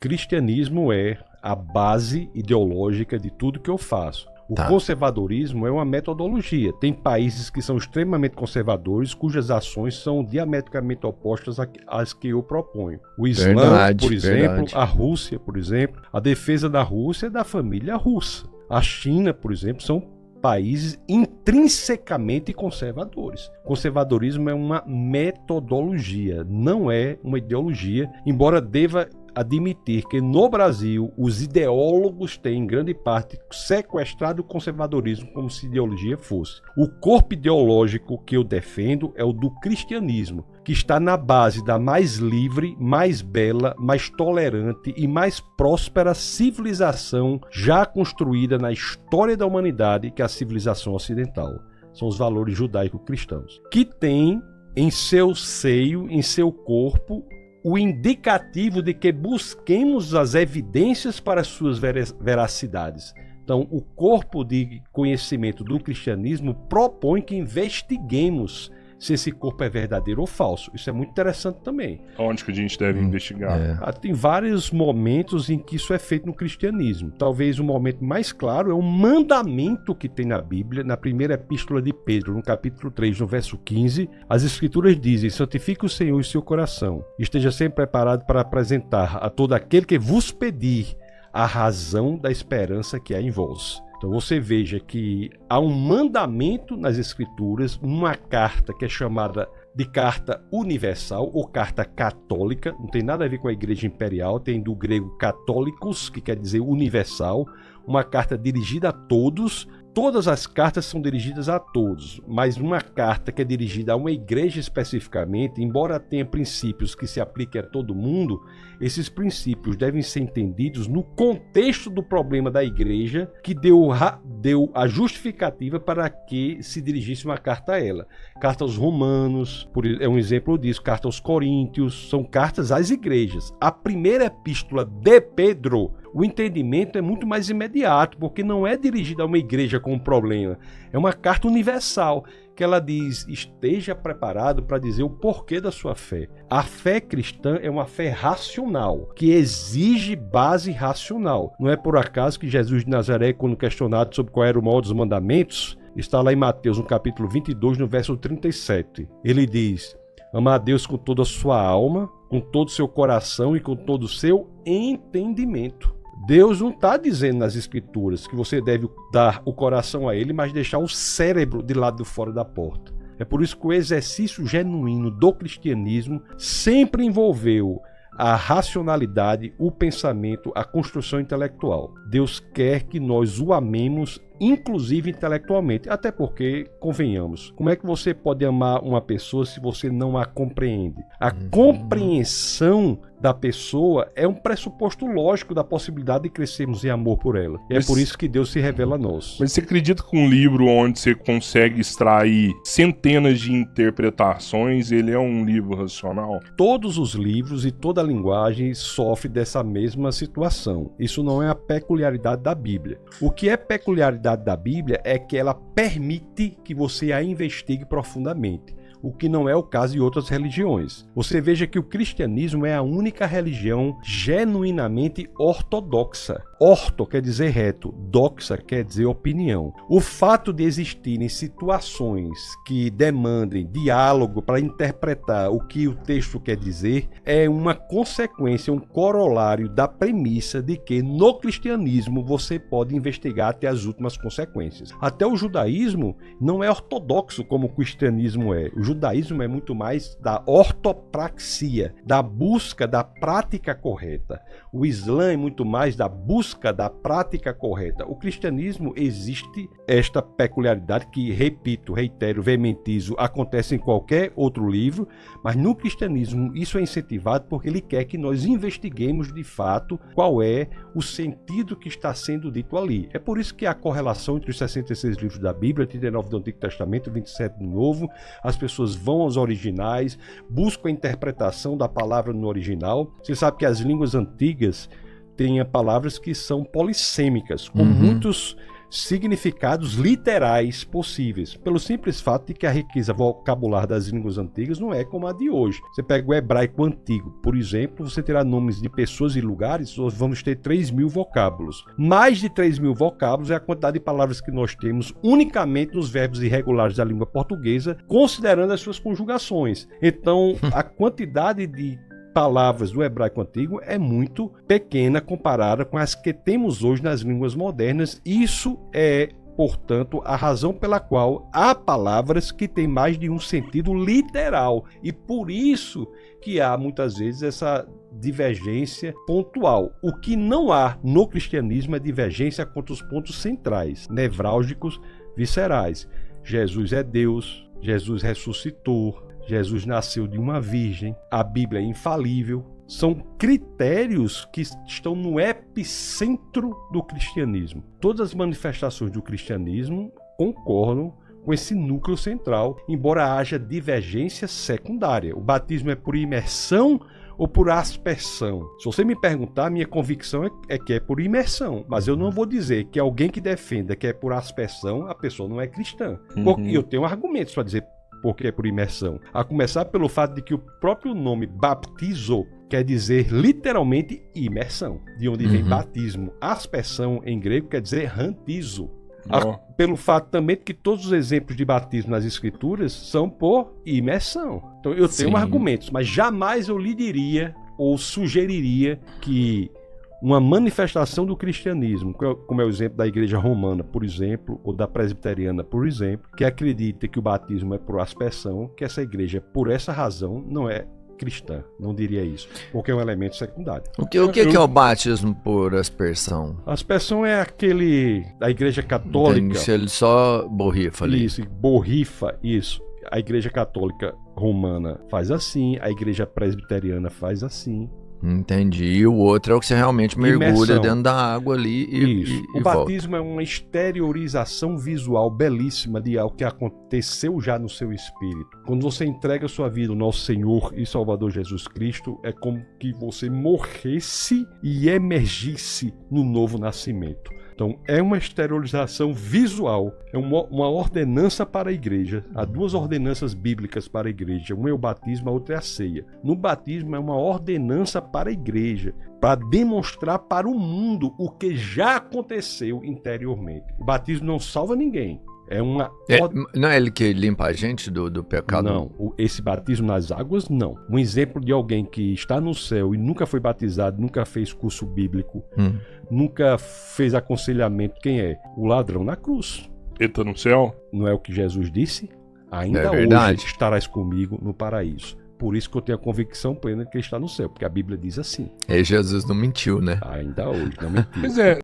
Cristianismo é a base ideológica de tudo que eu faço. O conservadorismo é uma metodologia. Tem países que são extremamente conservadores, cujas ações são diametricamente opostas às que eu proponho. O Islã, por exemplo, a Rússia, por exemplo, a defesa da Rússia é da família russa. A China, por exemplo, são países intrinsecamente conservadores. Conservadorismo é uma metodologia, não é uma ideologia, embora deva admitir que no Brasil os ideólogos têm, em grande parte, sequestrado o conservadorismo como se ideologia fosse. O corpo ideológico que eu defendo é o do cristianismo, que está na base da mais livre, mais bela, mais tolerante e mais próspera civilização já construída na história da humanidade, que é a civilização ocidental. São os valores judaico-cristãos, que tem em seu seio, em seu corpo, o indicativo de que busquemos as evidências para as suas veracidades. Então, o corpo de conhecimento do cristianismo propõe que investiguemos se esse corpo é verdadeiro ou falso. Isso é muito interessante também. Onde que a gente deve investigar? Tem vários momentos em que isso é feito no cristianismo. Talvez o momento mais claro é o mandamento que tem na Bíblia, na primeira epístola de Pedro, no capítulo 3, no verso 15. As escrituras dizem: santifique o Senhor em seu coração, esteja sempre preparado para apresentar a todo aquele que vos pedir a razão da esperança que há em vós. Então você veja que há um mandamento nas Escrituras, numa carta que é chamada de carta universal ou carta católica, não tem nada a ver com a Igreja Imperial, tem do grego católicos, que quer dizer universal, uma carta dirigida a todos. Todas as cartas são dirigidas a todos, mas uma carta que é dirigida a uma igreja especificamente, embora tenha princípios que se apliquem a todo mundo, esses princípios devem ser entendidos no contexto do problema da igreja, que deu a justificativa para que se dirigisse uma carta a ela. Carta aos Romanos é um exemplo disso, carta aos Coríntios, são cartas às igrejas. A primeira epístola de Pedro, o entendimento é muito mais imediato, porque não é dirigida a uma igreja com um problema. É uma carta universal, que ela diz: esteja preparado para dizer o porquê da sua fé. A fé cristã é uma fé racional, que exige base racional. Não é por acaso que Jesus de Nazaré, quando questionado sobre qual era o maior dos mandamentos, está lá em Mateus, no capítulo 22, no verso 37. Ele diz: amar a Deus com toda a sua alma, com todo o seu coração e com todo o seu entendimento. Deus não está dizendo nas Escrituras que você deve dar o coração a Ele, mas deixar o cérebro de lado de fora da porta. É por isso que o exercício genuíno do cristianismo sempre envolveu a racionalidade, o pensamento, a construção intelectual. Deus quer que nós o amemos, inclusive intelectualmente, até porque, convenhamos, como é que você pode amar uma pessoa se você não a compreende? A compreensão da pessoa é um pressuposto lógico da possibilidade de crescermos em amor por ela. E é por isso que Deus se revela a nós. Mas você acredita que um livro onde você consegue extrair centenas de interpretações, ele é um livro racional? Todos os livros e toda a linguagem sofre dessa mesma situação. Isso não é a peculiaridade da Bíblia. O que é peculiaridade da Bíblia é que ela permite que você a investigue profundamente, o que não é o caso de outras religiões. Você veja que o cristianismo é a única religião genuinamente ortodoxa. Orto quer dizer reto, doxa quer dizer opinião. O fato de existirem situações que demandem diálogo para interpretar o que o texto quer dizer é uma consequência, um corolário da premissa de que no cristianismo você pode investigar até as últimas consequências. Até o judaísmo não é ortodoxo como o cristianismo é. O judaísmo é muito mais da ortopraxia, da busca da prática correta. O Islã é muito mais da busca da prática correta. O cristianismo existe esta peculiaridade que, repito, reitero, veementizo, acontece em qualquer outro livro, mas no cristianismo isso é incentivado porque ele quer que nós investiguemos de fato qual é o sentido que está sendo dito ali. É por isso que há correlação entre os 66 livros da Bíblia, 39 do Antigo Testamento, 27 do Novo. As pessoas vão aos originais, buscam a interpretação da palavra no original. Você sabe que as línguas antigas têm palavras que são polissêmicas, com muitos significados literais possíveis, pelo simples fato de que a riqueza vocabular das línguas antigas não é como a de hoje. Você pega o hebraico antigo, por exemplo, você terá nomes de pessoas e lugares, nós vamos ter 3.000 vocábulos. Mais de 3.000 vocábulos é a quantidade de palavras que nós temos unicamente nos verbos irregulares da língua portuguesa, considerando as suas conjugações. Então, a quantidade de palavras do hebraico antigo é muito pequena comparada com as que temos hoje nas línguas modernas. Isso é, portanto, a razão pela qual há palavras que têm mais de um sentido literal, e por isso que há muitas vezes essa divergência pontual. O que não há no cristianismo é divergência quanto aos pontos centrais, nevrálgicos, viscerais. Jesus é Deus, Jesus ressuscitou, Jesus nasceu de uma virgem, a Bíblia é infalível. São critérios que estão no epicentro do cristianismo. Todas as manifestações do cristianismo concordam com esse núcleo central, embora haja divergência secundária. O batismo é por imersão ou por aspersão? Se você me perguntar, minha convicção é que é por imersão, mas eu não vou dizer que alguém que defenda que é por aspersão, a pessoa não é cristã. Porque eu tenho argumentos para dizer porque é por imersão. A começar pelo fato de que o próprio nome baptizo quer dizer literalmente imersão, de onde vem batismo. Aspersão em grego quer dizer rantizo. Pelo fato também de que todos os exemplos de batismo nas escrituras são por imersão. Então eu tenho argumentos, mas jamais eu lhe diria ou sugeriria que uma manifestação do cristianismo, como é o exemplo da igreja romana, por exemplo, ou da presbiteriana, por exemplo, que acredita que o batismo é por aspersão, que essa igreja, por essa razão, não é cristã. Não diria isso, porque é um elemento secundário. O que é o batismo por aspersão? Aspersão é aquele da igreja católica. Se ele só borrifa ali. Isso, borrifa, isso. A igreja católica romana faz assim, a igreja presbiteriana faz assim. Entendi. E o outro é o que você realmente mergulha dentro da água ali e o batismo é uma exteriorização visual belíssima de algo que aconteceu já no seu espírito. Quando você entrega a sua vida ao nosso Senhor e Salvador Jesus Cristo, é como que você morresse e emergisse no novo nascimento. Então, é uma exteriorização visual, é uma ordenança para a igreja. Há duas ordenanças bíblicas para a igreja, uma é o batismo, a outra é a ceia. No batismo é uma ordenança para a igreja, para demonstrar para o mundo o que já aconteceu interiormente. O batismo não salva ninguém. Não é ele que limpa a gente do pecado? Não, esse batismo nas águas, não. Um exemplo de alguém que está no céu e nunca foi batizado, nunca fez curso bíblico, nunca fez aconselhamento, quem é? O ladrão na cruz. Ele está no céu? Não é o que Jesus disse? Ainda hoje estarás comigo no paraíso. Por isso que eu tenho a convicção plena de que ele está no céu, porque a Bíblia diz assim. E Jesus não mentiu, né? Ainda hoje, não mentiu. Pois é,